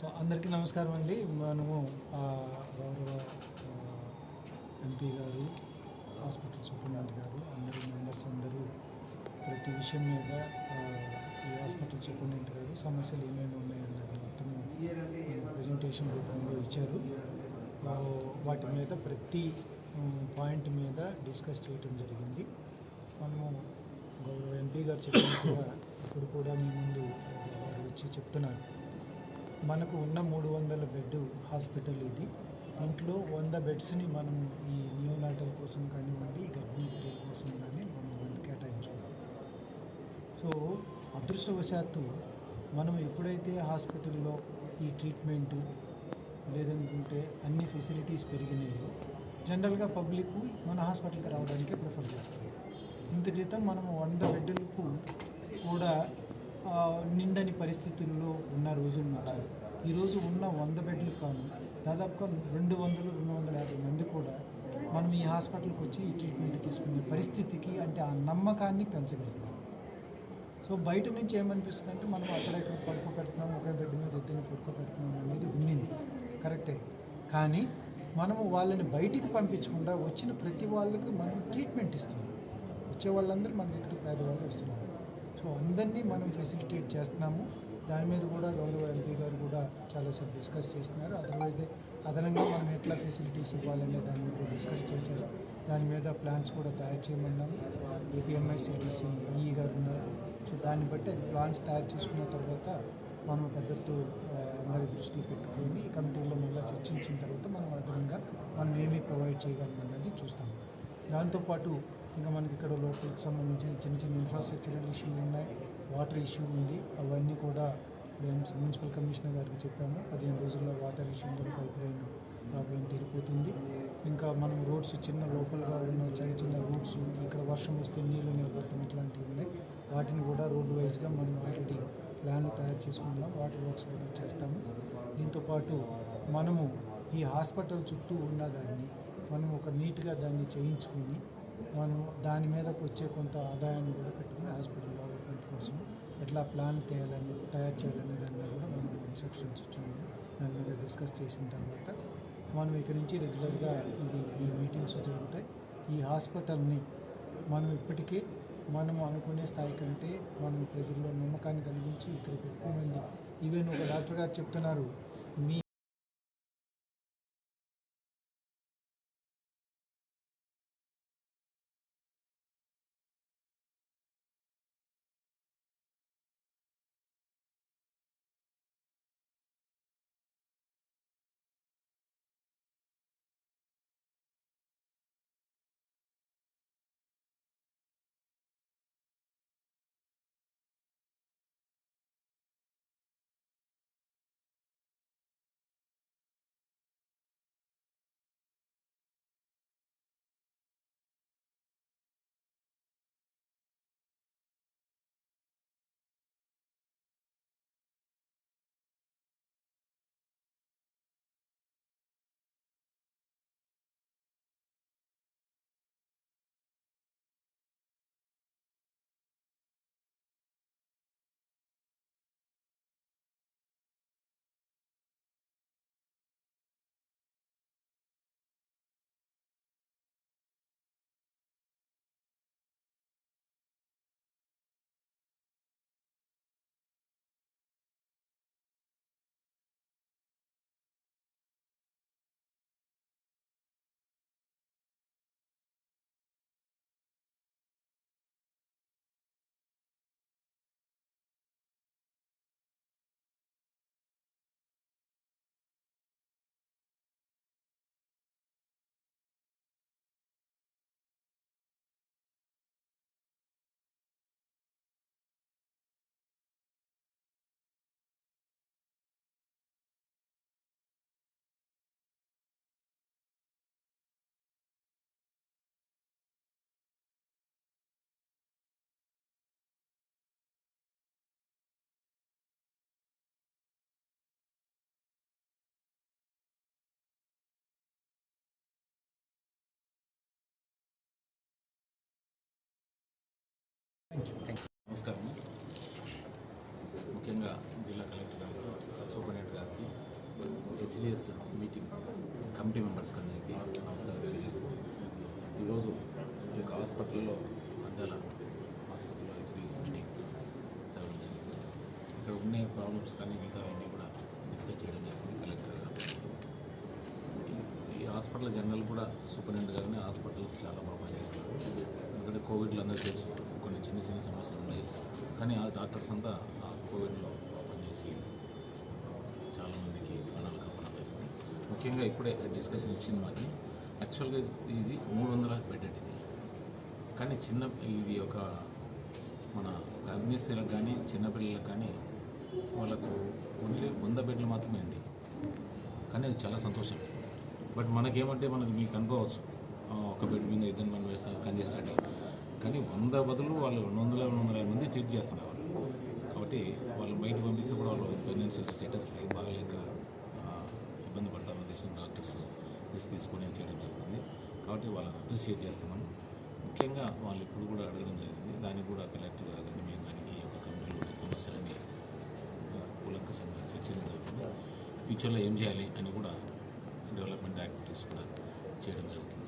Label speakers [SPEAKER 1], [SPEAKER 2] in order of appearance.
[SPEAKER 1] So అందరికీ నమస్కారం అండి. మనము గౌరవ ఎంపీ గారు, హాస్పిటల్ సూపరింటెండెంట్ గారు, మెంబర్స్ అందరూ ప్రతి విషయం మీద ఈ హాస్పిటల్ సూపరింటెండెంట్ గారు సమస్యలు ఏమేమి ఉన్నాయన్నది మొత్తం ప్రజెంటేషన్ రూపంలో ఇచ్చారు. వాటి మీద ప్రతి పాయింట్ మీద డిస్కస్ చేయటం జరిగింది. మనము గౌరవ ఎంపీ గారు చెప్పినట్టుగా ఇప్పుడు కూడా మీ ముందు వారు వచ్చి చెప్తున్నారు. మనకు ఉన్న 300 బెడ్ హాస్పిటల్ ఇది. ఇంట్లో 100 బెడ్స్ని మనం ఈ నియోనాటల్ కోసం కానివ్వండి, గర్భిణీ స్త్రీల కోసం కానీ మనం కేటాయించుకోవాలి. సో అదృష్టవశాత్తు మనం ఎప్పుడైతే హాస్పిటల్లో ఈ ట్రీట్మెంటు లేదనుకుంటే అన్ని ఫెసిలిటీస్ పెరిగినాయో జనరల్గా పబ్లిక్ మన హాస్పిటల్కి రావడానికే ప్రిఫర్ చేస్తారు. ఇంత క్రితం మనం 100 బెడ్లకు కూడా నిండని పరిస్థితుల్లో ఉన్న రోజులు వచ్చాయి. ఈరోజు ఉన్న 100 బెడ్లు కాను దాదాపుగా 200-250 మంది కూడా మనం ఈ హాస్పిటల్కి వచ్చి ఈ ట్రీట్మెంట్ తీసుకునే పరిస్థితికి, అంటే ఆ నమ్మకాన్ని పెంచగలిగాం. సో బయట నుంచి ఏమనిపిస్తుంది అంటే మనం అక్కడ ఇక్కడ పడుకోబెడుతున్నాం, ఒకే బెడ్ మీద ఇద్దరిని పడుకోబెడుతున్నాం అనేది ఉండింది, కరెక్టే. కానీ మనము వాళ్ళని బయటికి పంపించకుండా వచ్చిన ప్రతి వాళ్ళకి మనం ట్రీట్మెంట్ ఇస్తున్నాం. వచ్చే వాళ్ళందరూ మన దగ్గర పేదవాళ్ళు వస్తున్నారు. సో అందరినీ మనం ఫెసిలిటేట్ చేస్తున్నాము. దాని మీద కూడా గౌరవ ఎంపీ గారు కూడా చాలాసేపు డిస్కస్ చేస్తున్నారు. అదనంగా మనం ఎట్లా ఫెసిలిటీస్ ఇవ్వాలనే దాని మీద కూడా డిస్కస్ చేశారు. దాని మీద ప్లాన్స్ కూడా తయారు చేయమన్నాము. ఏపీఎంఐసిడిసి ఈఈ గారు ఉన్నారు. సో దాన్ని బట్టి అది ప్లాన్స్ తయారు చేసుకున్న తర్వాత మనం పెద్దలతో అందరి దృష్టిలో పెట్టుకొని కమిటీలో మళ్ళీ చర్చించిన తర్వాత మనం అదనంగా మనం ఏమీ ప్రొవైడ్ చేయగలమన్నది చూస్తాము. దాంతోపాటు ఇంకా మనకి ఇక్కడ లోపలికి సంబంధించిన చిన్న చిన్న ఇన్ఫ్రాస్ట్రక్చరల్ ఇష్యూలు ఉన్నాయి, వాటర్ ఇష్యూ ఉంది. అవన్నీ కూడా మున్సిపల్ కమిషనర్ గారికి చెప్పాము. 15 రోజుల్లో వాటర్ ఇష్యూ కూడా పైప్ లైన్ ప్రాబ్లం తీరిపోతుంది. ఇంకా మనం రోడ్స్ చిన్న లోపలగా ఉన్న చిన్న చిన్న రోడ్స్ ఇక్కడ వర్షం వస్తే నీళ్లు నిలబడటం ఇట్లాంటివి ఉన్నాయి. వాటిని కూడా రోడ్డు వైజ్గా మనం ఆల్రెడీ ప్లాన్లు తయారు చేసుకున్నాం. వాటర్ వర్క్స్ కూడా చేస్తాము. దీంతోపాటు మనము ఈ హాస్పిటల్ చుట్టూ ఉన్న దాన్ని మనం ఒక నీట్గా దాన్ని చేయించుకుని మనం దాని మీదకు వచ్చే కొంత ఆదాయాన్ని కూడా పెట్టుకుని హాస్పిటల్ డెవలప్మెంట్ కోసం ఎట్లా ప్లాన్ తయారు చేయాలనే దాని మీద కూడా మనం ఇన్స్ట్రక్షన్స్ ఇచ్చాము. దాని మీద డిస్కస్ చేసిన తర్వాత మనం ఇక్కడి నుంచి రెగ్యులర్గా ఈ మీటింగ్స్ జరుగుతాయి. ఈ హాస్పిటల్ని మనం ఇప్పటికే మనం అనుకునే స్థాయి కంటే మనం ప్రజల్లో నమ్మకాన్ని కలిగించి ఇక్కడికి ఎక్కువ మంది, ఈవెన్ ఒక డాక్టర్ గారు చెప్తున్నారు, మీ
[SPEAKER 2] నమస్కారం. ముఖ్యంగా జిల్లా కలెక్టర్ గారు సూపరింటెండెంట్ గారికి, హెచ్డిఎస్ మీటింగ్ కమిటీ మెంబర్స్ అందరికీ నమస్కారం తెలియజేస్తున్నాను. ఈరోజు ఈ యొక్క హాస్పిటల్లో నంద్యాల హాస్పిటల్లో హెచ్డిఎస్ మీటింగ్ జరగడం జరిగింది. ఇక్కడ ఉండే ప్రాబ్లమ్స్ కానీ మిగతావన్నీ కూడా డిస్కస్ చేయడం జరిగింది కలెక్టర్ గారు. ఈ హాస్పిటల్ జనరల్ కూడా సూపరింటెండెంట్ గారిని హాస్పిటల్స్ చాలా బాగా పనిచేస్తున్నారు. ఎందుకంటే కోవిడ్లో అందరూ తెలుసు కొన్ని చిన్న చిన్న సమస్యలు ఉన్నాయి, కానీ ఆ డాక్టర్స్ అంతా ఆ కోవిడ్లో పనిచేసి చాలామందికి ప్రాణాలు కాపాడాలి. ముఖ్యంగా ఇప్పుడే డిస్కషన్ ఇచ్చింది మాకు. యాక్చువల్గా ఇది 300 బెడెడ్ ఇది, కానీ ఇది ఒక మన గర్భిణీస్త్రీలకు కానీ చిన్నపిల్లలకు కానీ వాళ్ళకు ఓన్లీ 100 బెడ్లు మాత్రమే ఉంది. కానీ అది చాలా సంతోషం. బట్ మనకేమంటే మీకు అనుకోవచ్చు ఒక బెడ్ మీద ఇద్దరు మనం వేస్తాం కంజెస్టెడ్, కానీ 100 బదులు వాళ్ళు 200 మంది ట్రీట్ చేస్తున్నారు వాళ్ళు. కాబట్టి వాళ్ళు బయటకు పంపిస్తే కూడా వాళ్ళు ఫైనాన్షియల్ స్టేటస్ బాగలేక ఇబ్బంది పడతారు. ఉద్దేశం డాక్టర్స్ రిస్క్ తీసుకొని చేయడం జరుగుతుంది. కాబట్టి వాళ్ళని అప్రిషియేట్ చేస్తున్నాము. ముఖ్యంగా వాళ్ళు ఇప్పుడు కూడా అడగడం జరిగింది. దానికి కూడా కలెక్టర్ గారిని మేము దానికి ఈ యొక్క కంపెనీలో ఉండే సమస్యలని కూలంకషంగా చర్చించడం జరుగుతుంది. ఫ్యూచర్లో ఏం చేయాలి అని కూడా డెవలప్మెంట్ యాక్టివిటీస్ కూడా చేయడం జరుగుతుంది.